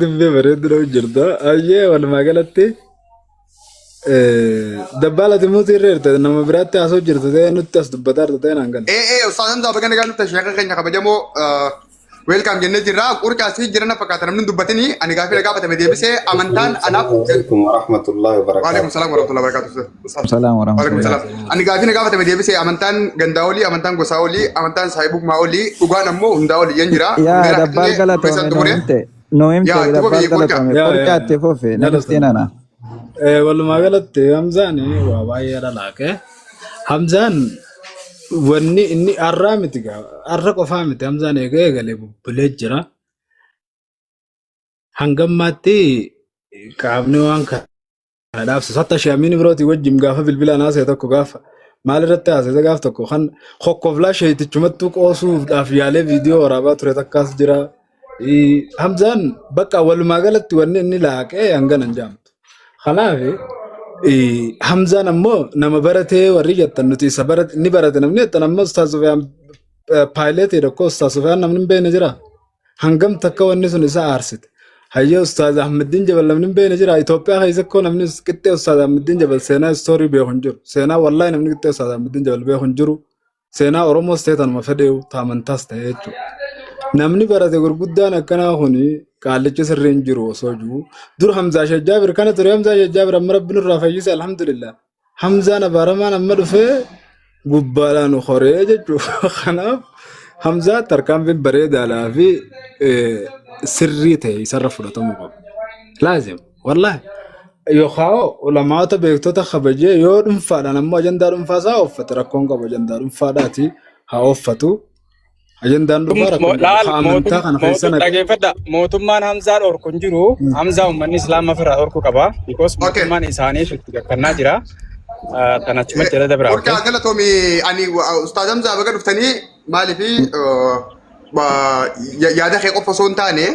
دبي بريد لو جردا أيه ولا ما قالت دبالة تموت الريرت إنما برات أسوق جردا ده نتأس دبتار ده نانجل إيه أستاذ حمزة بقى نقول تشيخ كأنك كبجمو ويلكم جنة جرا أورك أسي جرنا فكاتنا من دبتني أنا قافل قابة مدي بس أمانتان أنا السلام عليكم ورحمة الله وعليكم وبركاته. السلام ورحمة الله وبركاته السلام ورحمة وعليكم الله. السلام أنا قافل قابة مدي بس أمانتان جنداولي أمانتان غساولي أمانتان سايبوك ماولي وقانا مو هنداولي ينجرا يا دبال بس غلطومي أنتموري نومت يا تبغى دبال يقول غلطومي يا فرقات فوفي نلستين أنا ولا ما قالت همزاني وابايا لك همزان وني إني أرامتك أرق وفهمت همزاني قال بلجرا هنجمعتي كابني وانك هداف سطح شامين براتي وجه مقافة في البلا ناس يتوقع قافة ما لرتها هذا قافتك خن خوك فلاش هي تجمعتك أوسو دافيالي فيديو ورابط رتكاس جرا همزان بقى أول ما قالت وني إني لاك أنجن أنجامت خلافي همزان أمو نما برته وريجت النتي سبرت نبرت نمني تنمو استاذ سفيان بايلوت يركو استاذ سفيان نمن بين جرا هنگم تكو الناس نساء أرسد هيا أستاذ أحمد الدين جبل نمن بين جرا إثيوبيا هاي زكون نمن كتة أستاذ أحمد الدين جبل سينا ستوري بيهنجر سينا والله نمن كتة أستاذ أحمد الدين جبل بيهنجرو سينا أورمو ستيتان ما فديو تامن تاست هيتو نمني برات غرغدان أكنا هوني قالچ سرين جرو سوجو دور حمزة شجابر كان تري حمزة شجابر أمر بن الرافعي الحمد لله حمزة نبارمان أمر في غبالا نخرج جو خناف حمزة تركان في بريد على في سريته يصرف له لازم والله يخاو ولما تبيكتو تخبجي يود فادا نما جندار فاسا وفت ركونغا بجندار فاداتي ها وفتو أجندان دبارة laal خامنتا خان mootum خيسنا dhageeffadha mootummaan Hamzaan orku hin jiru Hamzaa uummanni islaamaa firraa orku qaba because Okay. mootummaan isaanii shirti gakkannaa jira kan achumatti jala dabra وركا قالتهم أني أستاذ حمزة بقى نفتني مالي في يا دخي قف صون تاني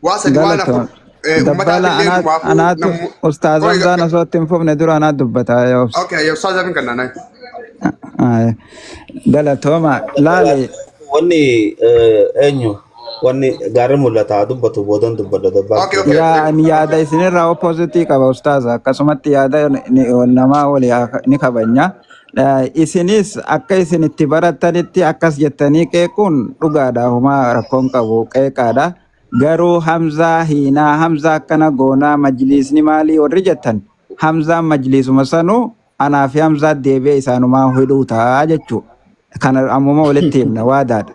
واصل وانا غلطومي أمتها دبال في الليل أنا ومعفو أنا أستاذ زان صوت تنفوف ندور أنا دبتها يا أستاذ أوكي يا أستاذ أبن كنا غلطوما لا لي wanni eenyu wanni gaarii mul'ata dubbatu boodan dubbadha dabbaa. أوكي أوكي يا يادا isinirraa opposite qaba ustaaza akkasumatti yaada namaa walii ni kabanya isinis akka isin itti barattanitti akkas jettanii qeequun dhugaadha humaa rakkoon qabu qeeqaadha garuu hamzaa hiinaa hamzaa akkana goonaa majliisni maalii warri jettan hamzaan majliisuma sanuu anaa fi hamzaa deebi'ee isaanumaa hidhuu ta'a jechuu kana ammuma walitti himna waadaadha.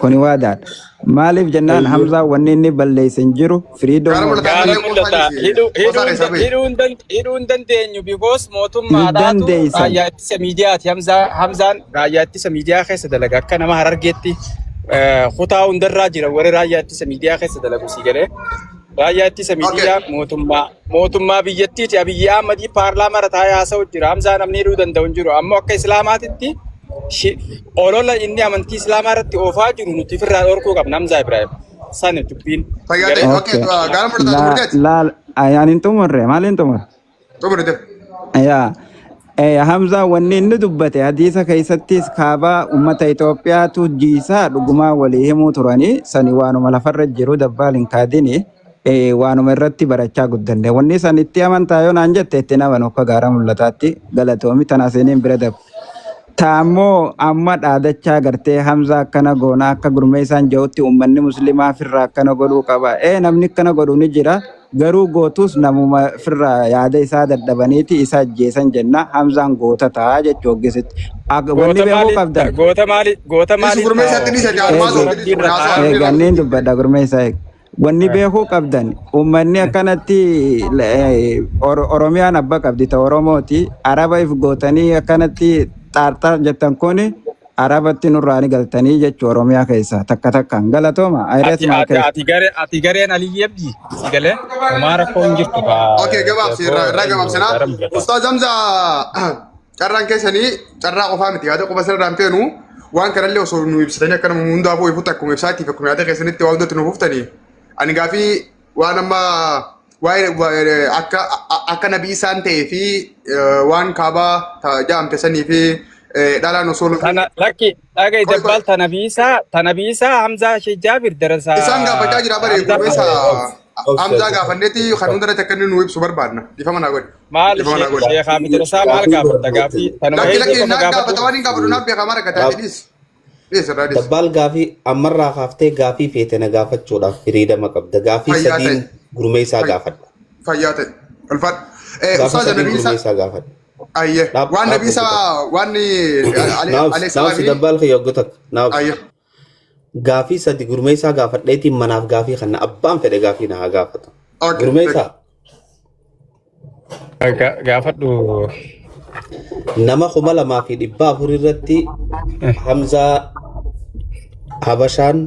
Kuni waadaadha. Maaliif jennaan Hamzaa wanni inni balleessan jiru freedom Gaara of mul'ata. gaarii mul'ata hidhuu hin dandeenyu because mootummaadhaatu dandeessan. raayyaa ittisa miidiyaati Hamzaan raayyaa ittisa miidiyaa keessa dalaga akka nama Harargeetti kutaa hundarraa jira warri raayyaa ittisa miidiyaa keessa dalagu sii galee raayyaa ittisa miidiyaa mootummaa biyyattiiti Abiyyi Ahmedii paarlaamaa irra taa'ee haasa'u jira Hamzaa namni hidhuu danda'u hin jiru ammoo akka islaamaatitti olola inni amantii islaamaa irratti oofaa jiru nuti firraa dhorkuu qabna Hamzaa Ibrahim san dubbiin Fayyadee Okay. okay gaara mul'ata tumurteeti Ayaan hin xumurre maal hin xumurre? tumurte Hamzaa wanni inni dubbate hadiisa keessattis kaabaa uummata Itoophiyaatu jiisaa dhugumaa walii himuu turanii sani waanuma lafarra jiru dabbaal hin kaadini waanuma irratti barachaa guddanne wanni san itti amantaa yoo naan jette itti naman akka gaara mul'ataatti galatoomi tanaa seeniin bira dabu. Taammoo amma dhaadachaa gartee Hamzaa akkana goona akka gurmee isaan jedhutti uummanni musliimaa firraa akkana godhuu qaba. Namni akkana godhu ni jira. Garuu gootus namuma firraa yaada isaa dadhabaniiti isa ajjeesan jenna. Hamzaan goota ta'a jechuu hoggisitti. Wanni beekuu qabdan. goota maali gurmee isaatti ni isa jaalmaa Ganneen dubbadha gurmee isaa eegu. Wanni beekuu qabdan uummanni akkanatti Oromiyaan abba qabdi ta'e Oromooti. Araba if gootanii akkanatti xaarxaar jettan kun arabatti nurraani galtanii jechuu Oromiyaa keessa takka takkaan galatooma. ati gareen Aliyyi Abdi si galee homaa rakkoo hin jirtu Okay gabaabsi irraa gabaabsinaa Ustaaz Hamzaa carraan keessanii carraa qofaa miti yaada qofa sirraan feenu waan kanallee osoo nu ibsitanii akka nama hundaa boo ifutti akkuma ibsaatiif akkuma yaada keessanitti waa hundatti nu fuftanii ani gaafii waan amma waa'ee akka nabii isaan ta'ee fi waan kaabaa jaamte sanii fi dhalaan osoo Tana lakki dhaga'i dabbal tana biisaa Hamzaa Jaabir darasaa. isaan gaafachaa jira bare gurmeessa Hamzaa gaafanneeti kan hunda akka inni nu ibsu barbaadna dhiifama naa godhe. Maal Sheekh Hamid darasaa maal gaafata gaafii tanuma Lakki hedduu naa gaafatu. gaafata waan hin gaafatu naaf beekamaa rakkataa jedhis. Irraa dhis. Dabbal gaafii ammarraa kaaftee gaafii feete na gaafachuudhaaf hiriidama qabda. Gaafii Fayyaa sadiin ta'e. gurmeessaa gaafadha. Fayyaa ta'e. Ulfaadha. Gaafii Ustaaza sadiin Nabiisa. gurmeessaa gaafadha. Ayye. Dhaab- Waan dhaab Nabiisa waan Naaf si Aleessaa dabbal kiyya gotak. Naaf Ayye. gaafii sadi gurmeessaa gaafadheetiin manaaf gaafii kana abbaan fedhe gaafii na haa gaafatu. Gurmeessaa Gaafadhu. nama 2,400 irratti Hamzaa Habashaan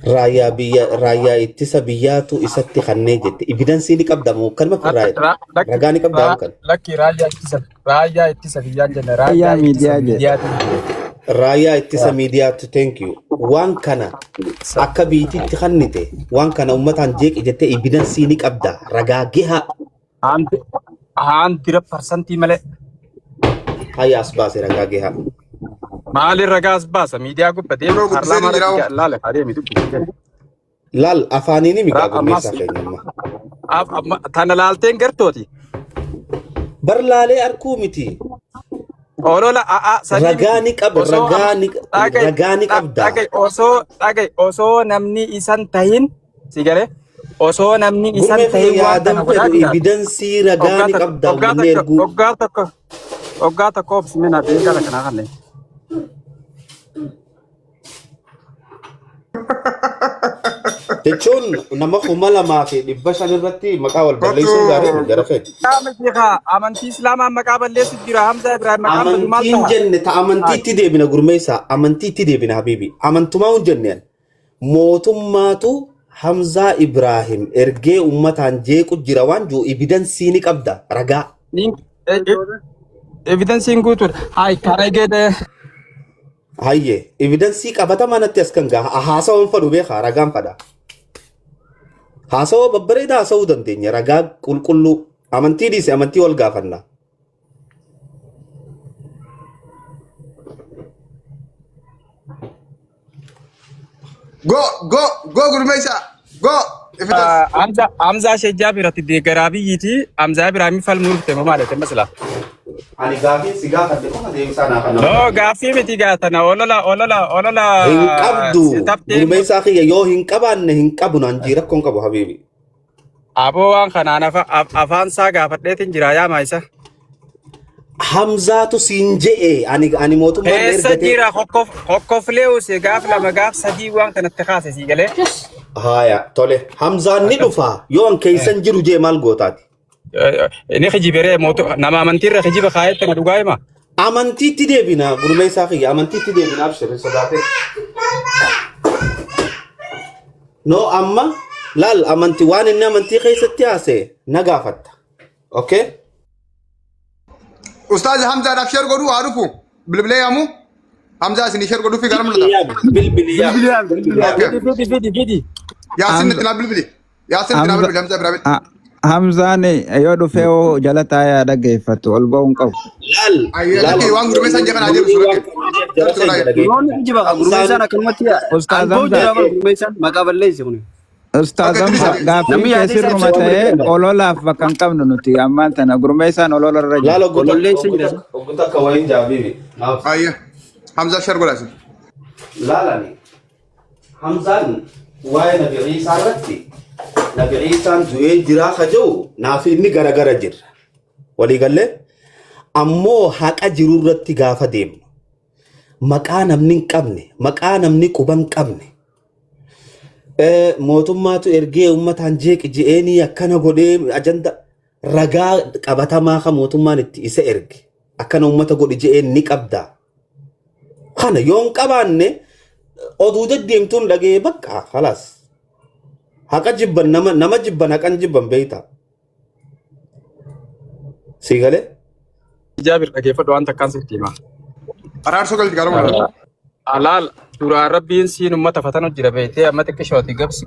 raayyaa ittisa biyyaatu isatti kannee jette. Evidansii ni qabda moo kanuma firraa ragaa ni qabda kan. Lakki raayyaa ittisa biyyaan jenna. Raayyaa miidiyaa jedha. Raayyaa ittisa miidiyaatti thank you. Waan kana akka biitiitti kannite waan kana uummataan jeeqi jettee evidansii ni qabda ragaa gahaa. 100% malee. Hayya as baase ragaa gahaa. Maali ragaas baasa miidiyaa gubbatee Yeroo guddisee ni jiraa'u. laale adeemi dubbi. Laal afaaniin miidhaa Ammas- gurmeessaa keenyamma. Tana laalteen gartooti. Bar laalee arkuu miti. Olola Ragaa ni qaba ragaa ni qabda. osoo namni isan tahin si galee osoo namni isan Gurmee fi tahin waan yaadan kana fedhu godhaa evidansii ragaa ni qabda gurmee erguu. Waggaa tokko obsimina beekala kanaa kanneen. Jechuun nama 2,500 irratti maqaa wal balleessuun gaarii gara fedhe. Amantii Islaamaa maqaa balleessu jira Hamzaa Ibrahim maqaa balleessu maal Amantiin ta'a? jenne ta amantiitti deebina gurmeessaa amantiitti deebina habiibi amantumaa hin jenneen mootummaatu Hamzaa Ibrahim ergee uummataan jeequ jira waan jiru evidansii ni qabda ragaa. Evidensiin guutuudha. Hayi karaa geedee. Hayyee evidansii qabatamaa natti as kan gaha haasawaan fadhu beekaa ragaan fadha. Haasawaa babbareedaa haasawuu dandeenya ragaa qulqulluu amantii dhiise amantii wal gaafanna. Go gurmeessa. Go. Hamzaa Shejjaa biratti deeggaraa biyyiiti. Hamzaa Ibrahim falmuu dhufte moo maal jettee masila? Ani gaafiin si gaafadhe qofa deebisaa naa kana. No gaaffii miti gaatana olola. Hin qabdu gurmeessaa kiyya yoo hin qabaanne hin qabu naan jii rakkoon qabu habiibi. Aboo waan kanaan afaan isaa gaafadheetiin jira yaamaa isa. Hamzaatu siin je'e ani mootummaan Keessa jira hokkoflee usee gaaf lama gaaf sadii waan kanatti kaase sii galee. Haya tole Hamzaan ni dhufa yoo an keessan jiru jee maal gootaati. Inni kijiberee nama amantiirra kijiba kaayetti na dhugaa hima. Amantiitti deebina gurmeessaa kiyya amantiitti deebina abshir sodaate. No amma laal amantii waan inni amantii keessatti haase na gaafatta. Okay? Ustaaza Hamzaadhaaf shar godhuu haa dhufu. Bilbilee yaamu. Hamzaa isin shar godhuu fi gara mul'ata. Bilbiliyaa. Fidi. Yaasin itti naa bilbili. Yaasin itti naa bilbili Hamzaa Ibrahim. Hamzaan yoo dhufee jala taa'ee dhaggeeffatu ol ba'uun qabu. Laal waan gurmeessaan jedhan haa deebisu rakkee. Gurmeessaan akkanumatti Ustaaz Hamzaa gurmeessaan maqaa balleessi kun. Ustaaz Hamzaa gaaffii Namni yaada isaa keessirruma ta'ee ibsatu ololaaf bakka hin qabnu nuti ammaan tana gurmeessaan olola irra jira. Laal Balleessi jira. oggota akka wayin jaabibi. Ayya. Hamzaa shar godhaasin. Laalani Hamzaan waa'ee Nabi Ciisaa irratti Nabi Ciisaan du'ee jiraa ka jiru naaf inni garagara jira. Walii gallee ammoo haqa jiru irratti gaafa deemnu maqaa namni hin qabne maqaa namni quba hin qabne mootummaatu ergee uummataan jeeqi je'eenii akkana godhee ajanda ragaa qabatamaa ka mootummaan itti isa erge akkana uummata godhi je'een ni qabda. Kana yoo hin qabaanne oduu deddeemtuun dhagee bakka khalaas. Haqa jibban nama jibban haqan jibban beeyta. Sii galee? Jaabir dhaggeeffadhu waan takkaan sitti hima. Araarsoo galti gara mul'ata. Alaal duraan rabbiin siin uummata fatanu jira beektee amma xiqqishooti gabsi.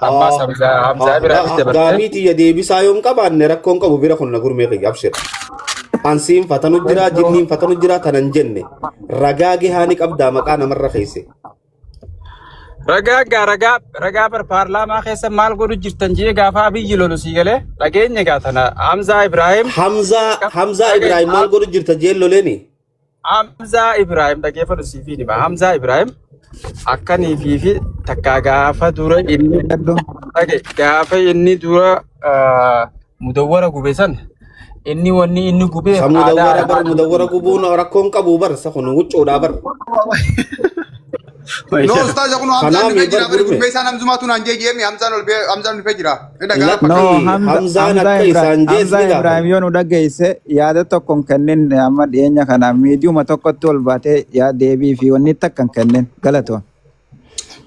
Ammaas Hamzaa Ibrahim dabalatee. Gaafii tiyya deebisaa yoo hin qabaanne rakkoon qabu bira kun na gurmee qiyya abshir. Ansiin fatanu jira, jinniin fatanu jira tanan jenne. Ragaa gahaani qabdaa maqaa namarra keesse. Ragaa bar paarlaamaa keessa maal godhu jirtan jee gaafa biyyi lolu sii galee dhageenya gaatana Hamzaa Ibrahim. Hamzaa Ibrahim maal godhu jirta jee loleeni? Hamzaa Ibrahim dhageeffatu sii fi dhima. Hamzaa Ibrahim akkanii fi takka gaafa dura inni dura mudawwara gube san inni wanni inni gube mudawwara gubuun rakkoon qabu bar sa kun wuccuudha bar. No, ustaz aku Hamzan di Fejira beri besan Hamzuma tu nanti game Hamzan di Fejira. No, Hamza Ibrahim yoon udah geesse yaada tokkon kanneen amma dhiyeenya kana miidiyuma tokkotti ol baatee yaa deebii fi wanni takkan kanneen galatoon.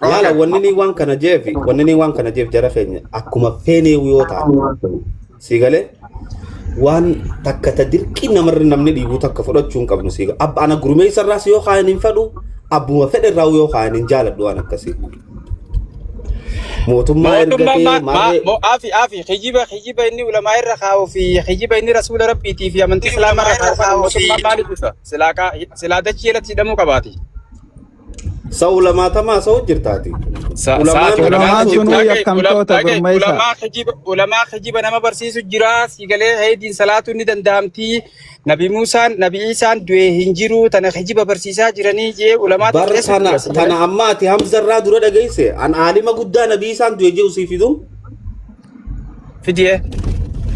Laala wanni ni waan kana jeef jara keenya akkuma feenee yoo taatu si galee waan takka tadirqii namarri namni dhiibuu takka fudhachuu hin qabnu si abba ana gurmee sarraas yoo kaayan hin fedhu abbuma fedhe irraa yoo kaayan hin jaaladhu waan akkasii. Mootummaa ergatee maafi hijiba inni ulamaa irra kaa'u fi hijiba inni rasuula rabbiitii fi amantii islaamaa irra kaa'u mootummaa maaliif dhufa silaa dachii irratti hidhamuu qabaati. Sau lama tamaa sau jirtaati. Ulamaa hijiba nama barsiisu jira sigalee heediin salaatu ni danda'amti. Nabi Musaan Nabi Isaan du'e hin jiru tana hijiba barsiisaa jiranii jee ulamaa tana amma ati Hamza irraa dura dhageesse an aalima guddaa Nabi Isaan du'e jee usii fiduun fidie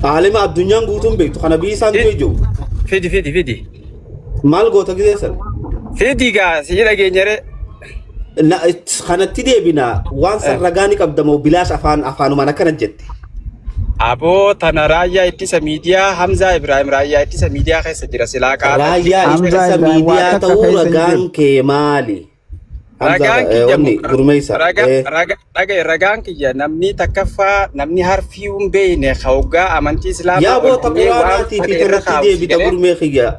aalima addunyaan guutuun beektu kan Nabi Isaan du'e jiru fidi maal goota gideessan fidi gaa si dhageenyare kanatti deebina waan sarragaani qabdamoo bilaash afaanumaan akkana jette. Aboo tana raayyaa ittisa miidiyaa Hamzaa Ibrahim raayyaa ittisa miidiyaa keessa jira silaa qaala. Raayyaa ittisa miidiyaa ta'uu ragaan kee maali? Ragaan kiyya namni takkaffaa namni harfii hin beekne hoggaa amantii islaamaa. Yaa boota quraanaatii fi irratti deebita gurmee kiyya.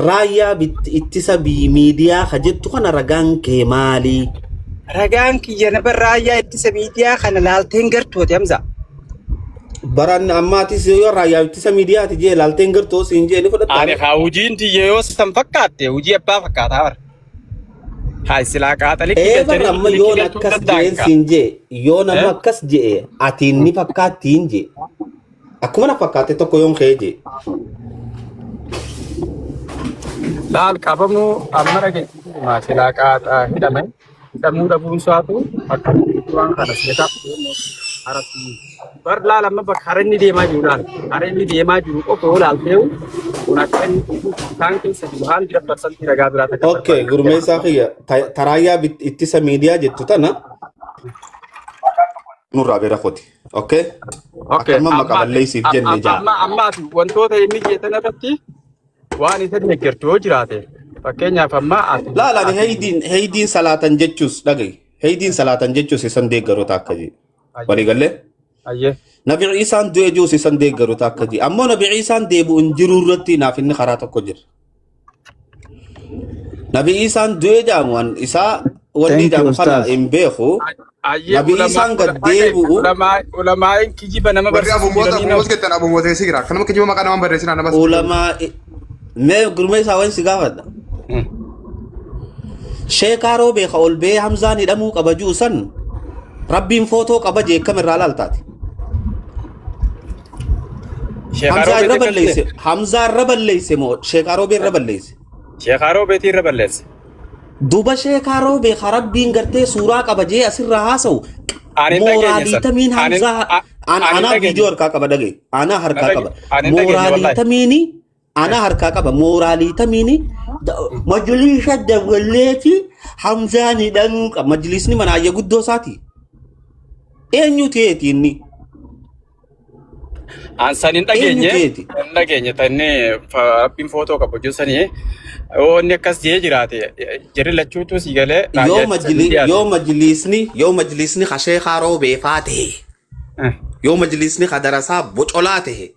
Raayyaa ittisa miidiyaa ka jettu kana ragaan kee maali? Ragaan kiyya nama raayyaa ittisa miidiyaa kana laalteen gartooti Hamza. Baran ammaatis yoo raayyaa ittisa miidiyaati jee laalteen gartoo siin jee ni fudhatta. Ani haa hojiin tiyya yoo san fakkaatte hojii abbaa fakkaataa bara. Haa silaa qaaxali. Bara amma yoon akkas jeen siin jee yoo nama akkas jee atiin ni fakkaattiin jee. Akkuma na fakkaatte tokko yoon kee jee. Laal qabamuu amma dhageessisu silaa qaaxaa hidhame. Hidhamuu dhabuun isaatu akka waan kana seetaa arasii. Bar laal amma bakka harinni deemaa jiru laal. Harinni deemaa jiru qofa yoo laalteewu kun akka inni isaan keessa jiru 100% ragaa biraa takka. Okay, gurmeessaa kiyya taraayyaa ittisa miidiyaa jettu tana nurraa beera kooti. Okay? Akkuma maqaballeessiif jenne jaa. Ammaati wantoota inni jeetan irratti waan isa deeggartu yoo jiraate fakkeenyaaf amma ati. Laalaan heeyidiin salaatan jechuus dhagahi. Heeyidiin salaatan jechuus isan deeggaroota akka jee. Walii gallee? Ayyee. Nabi Ciisaan du'e jiruus isan deeggaroota akka jee. Ammoo Nabi Ciisaan deebi'u hin jiru irratti naaf inni karaa tokko jira. Nabi Ciisaan du'e jaamuwan isaa wanni jaamu kana hin beeku. Nabi Ciisaan gad deebi'u. Ulamaan kijiba nama barreessu. Ulamaa mee gurmeessaa waan si gaafadha. Sheekaaroo beeka ol bee Hamzaan hidhamuu qaba juusan rabbiin footoo qaba jee kam irraa laaltaati. Hamzaa irra balleesse moo Sheekaaroo bee irra balleesse? Sheekaaroo beetii irra balleesse. Duba Sheekaaroo beeka rabbiin gartee suuraa qaba jee asirraa haasa'u. Mooraaliitamiin Hamzaa anaa viidiyoo harkaa qaba dhagaye. Anaa harkaa qaba. Mooraaliitamiini ana harkaa qaba. Mooraaliitamiini majliisa daballeeti Hamzaan hidhamuu qaba. Majlisni manaayya guddoo isaati. Eenyu ta'eeti inni? Ansaan hin dhageenye tannee rabbiin footoo qabu jechuusanii inni akkas jee jiraate jirri lachuutu si galee. Yoo majlisni ka Sheekaaroo beefaa ta'e yoo majlisni ka darasaa bocolaa ta'e